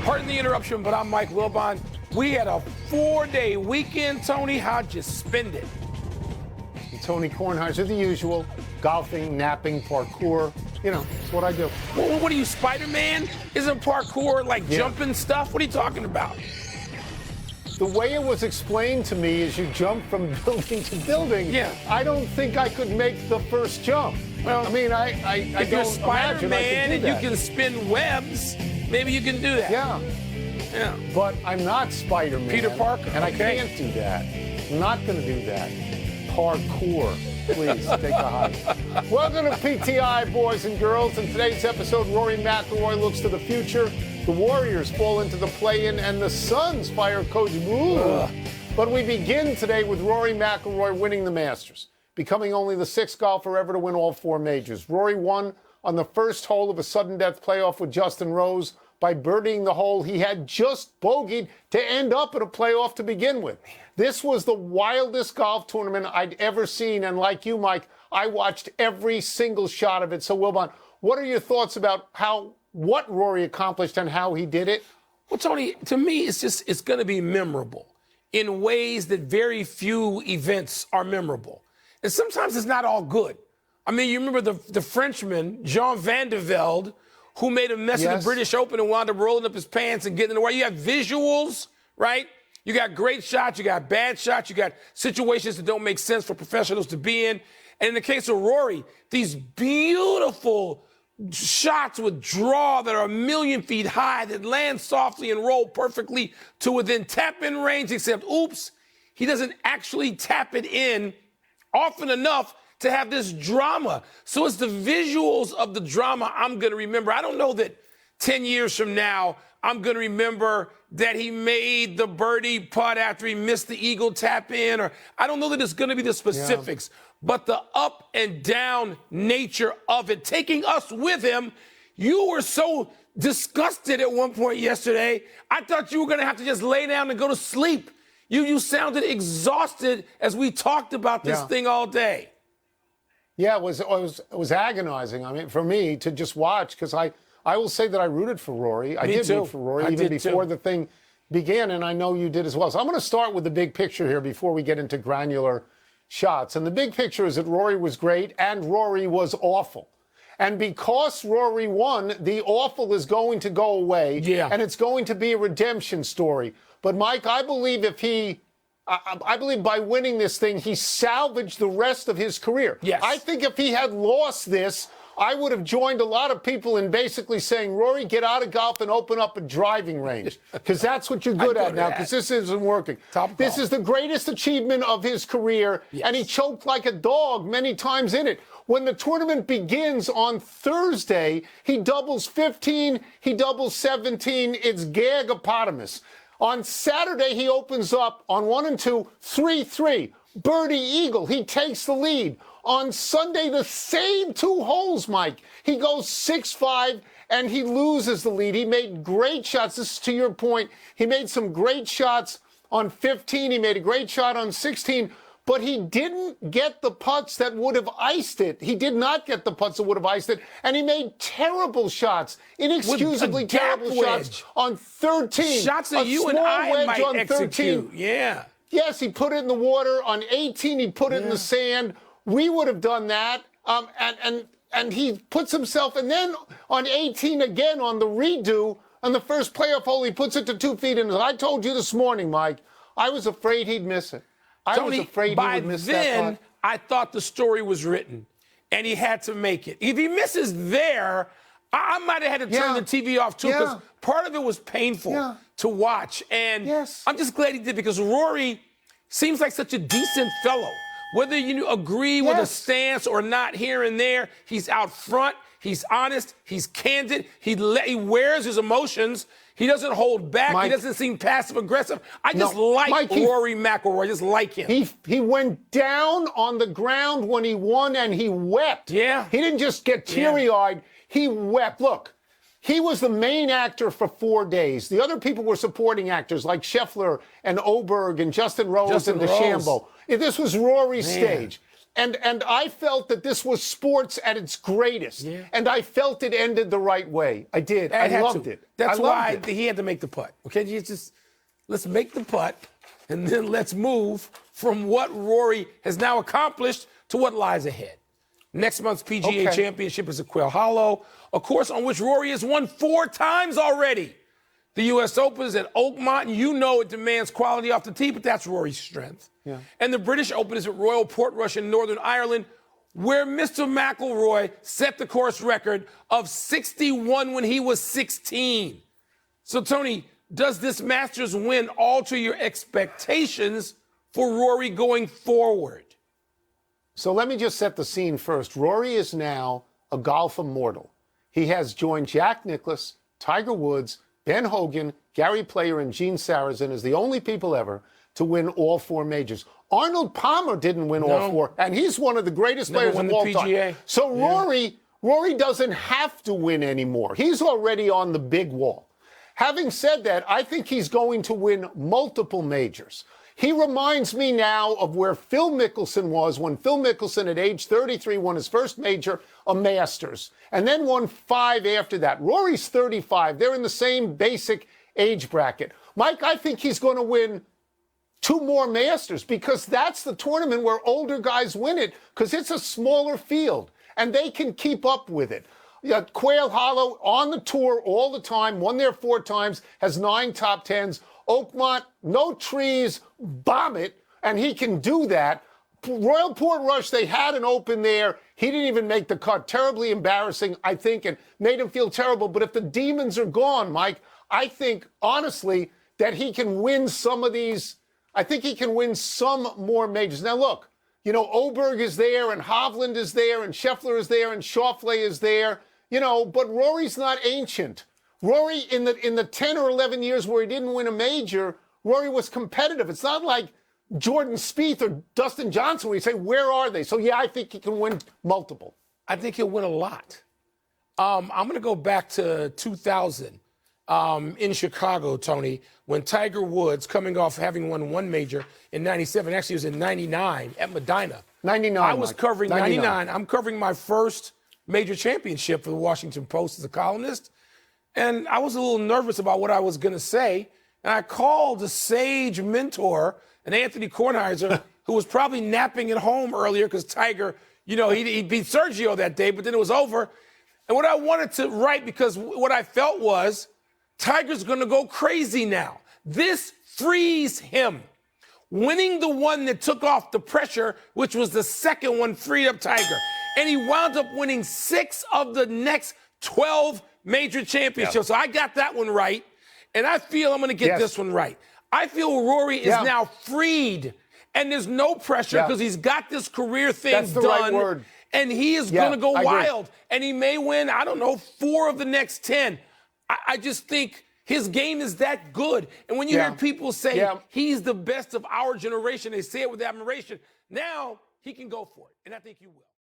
Pardon the interruption, but I'm Mike Wilbon. We had a 4-day weekend, Tony. How'd you spend it? Tony Kornheiser, the usual. Golfing, napping, parkour. You know, it's what I do. Well, what are you, Spider-Man? Isn't parkour like jumping stuff? What are you talking about? The way it was explained to me is you jump from building to building. Yeah. I don't think I could make the first jump. Well, I mean, I if you're don't imagine I Spider-Man could do and that. you can spin webs, maybe you can do that. Yeah. Yeah. But I'm not Spider-Man. Peter Parker. And I Okay. can't do that. I'm not going to do that. Parkour. Please, take a hike. Welcome to PTI, boys and girls. In today's episode, Rory McIlroy looks to the future. The Warriors fall into the play-in, and the Suns fire Coach Boo. But we begin today with Rory McIlroy winning the Masters, becoming only the sixth golfer ever to win all four majors. Rory won on the first hole of a sudden death playoff with Justin Rose by birdieing the hole he had just bogeyed to end up at a playoff to begin with. This was the wildest golf tournament I'd ever seen, and like you, Mike, I watched every single shot of it. So, Wilbon, what are your thoughts about what Rory accomplished and how he did it? Well, Tony, to me, it's going to be memorable in ways that very few events are memorable. And sometimes it's not all good. I mean, you remember the Frenchman, Jean Van de Velde, who made a mess of the British Open and wound up rolling up his pants and getting in the way. You have visuals, right? You got great shots, you got bad shots, you got situations that don't make sense for professionals to be in. And in the case of Rory, these beautiful shots with draw that are 1,000,000 feet high that land softly and roll perfectly to within tap-in range, except, oops, he doesn't actually tap it in often enough to have this drama. So it's the visuals of the drama I'm going to remember. I don't know that 10 years from now I'm going to remember that he made the birdie putt after he missed the eagle tap in, or I don't know that it's going to be the specifics, but the up and down nature of it, taking us with him. You were so disgusted at one point yesterday. I thought you were going to have to just lay down and go to sleep. You sounded exhausted as we talked about this thing all day. Yeah, it was agonizing. I mean, for me to just watch, because I will say that I rooted for Rory. I did root for Rory even before the thing began, and I know you did as well. So I'm going to start with the big picture here before we get into granular shots. And the big picture is that Rory was great and Rory was awful. And because Rory won, the awful is going to go away, and it's going to be a redemption story. But, Mike, I believe I believe by winning this thing, he salvaged the rest of his career. Yes. I think if he had lost this, I would have joined a lot of people in basically saying, Rory, get out of golf and open up a driving range, because that's what you're good at now, because this isn't working. This is the greatest achievement of his career, and he choked like a dog many times in it. When the tournament begins on Thursday, he doubles 15, he doubles 17. It's gagapotamus. On Saturday, he opens up on 1 and 2, 3-3. Birdie eagle. He takes the lead. On Sunday, the same two holes, Mike. He goes 6-5, and he loses the lead. He made great shots. This is to your point. He made some great shots on 15. He made a great shot on 16. But he didn't get the putts that would have iced it. He did not get the putts that would have iced it. And he made terrible shots, inexcusably terrible shots on 13. Shots that you and I might on execute. 13. Yeah. Yes, he put it in the water. On 18, he put it in the sand. We would have done that. And he puts himself, and then on 18 again on the redo, on the first playoff hole, he puts it to 2 feet. And as I told you this morning, Mike, I was afraid he'd miss it. I was afraid he would miss that putt. By then, I thought the story was written, and he had to make it. If he misses there, I might have had to turn the TV off, too, because part of it was painful to watch. And I'm just glad he did, because Rory seems like such a decent fellow. Whether you agree with a stance or not here and there, he's out front, he's honest, he's candid, he wears his emotions. He doesn't hold back. Mike, he doesn't seem passive-aggressive. I just like Rory McIlroy. I just like him. He went down on the ground when he won, and he wept. Yeah. He didn't just get teary-eyed. He wept. Look, he was the main actor for 4 days. The other people were supporting actors like Scheffler and Oberg and Justin Rose and DeChambeau. This was Rory's stage. And I felt that this was sports at its greatest. Yeah. And I felt it ended the right way. I did. I loved it. That's why he had to make the putt. Okay, let's make the putt, and then let's move from what Rory has now accomplished to what lies ahead. Next month's PGA Championship is at Quail Hollow, a course on which Rory has won 4 times already. The U.S. Open is at Oakmont. You know it demands quality off the tee, but that's Rory's strength. Yeah. And the British Open is at Royal Portrush in Northern Ireland, where Mr. McIlroy set the course record of 61 when he was 16. So, Tony, does this Masters win alter your expectations for Rory going forward? So let me just set the scene first. Rory is now a golf immortal. He has joined Jack Nicklaus, Tiger Woods, Ben Hogan, Gary Player, and Gene Sarazen as the only people ever to win all 4 majors. Arnold Palmer didn't win all 4, and he's one of the greatest players of all time. So Rory doesn't have to win anymore. He's already on the big wall. Having said that, I think he's going to win multiple majors. He reminds me now of where Phil Mickelson was when Phil Mickelson at age 33 won his first major, a Masters, and then won 5 after that. Rory's 35. They're in the same basic age bracket. Mike, I think he's going to win 2 more Masters because that's the tournament where older guys win it because it's a smaller field and they can keep up with it. Quail Hollow on the tour all the time, won there 4 times, has 9 top 10s. Oakmont, no trees, bomb it, and he can do that. Royal Portrush, they had an Open there. He didn't even make the cut. Terribly embarrassing, I think, and made him feel terrible. But if the demons are gone, Mike, I think, honestly, that he can win some of these. I think he can win some more majors. Now, look, Oberg is there, and Hovland is there, and Scheffler is there, and Schauffele is there, but Rory's not ancient. Rory, in the 10 or 11 years where he didn't win a major, Rory was competitive. It's not like Jordan Spieth or Dustin Johnson where you say, where are they? So, yeah, I think he can win multiple. I think he'll win a lot. I'm going to go back to 2000 in Chicago, Tony, when Tiger Woods, coming off having won 1 major in 97, actually it was in 99 at Medina. 99, I was covering 99. I'm covering my first major championship for the Washington Post as a columnist. And I was a little nervous about what I was going to say. And I called a sage mentor, an Anthony Kornheiser, who was probably napping at home earlier because Tiger, he beat Sergio that day, but then it was over. And what I wanted to write, because what I felt was Tiger's going to go crazy now. This frees him. Winning the one that took off the pressure, which was the second one, freed up Tiger. And he wound up winning 6 of the next 12 major championships. Yeah. So I got that one right, and I feel I'm going to get this one right. I feel Rory is now freed, and there's no pressure because he's got this career thing That's the done, right word. And he is going to go wild, and he may win, 4 of the next 10. I just think his game is that good. And when you hear people say he's the best of our generation, they say it with admiration. Now he can go for it, and I think you will.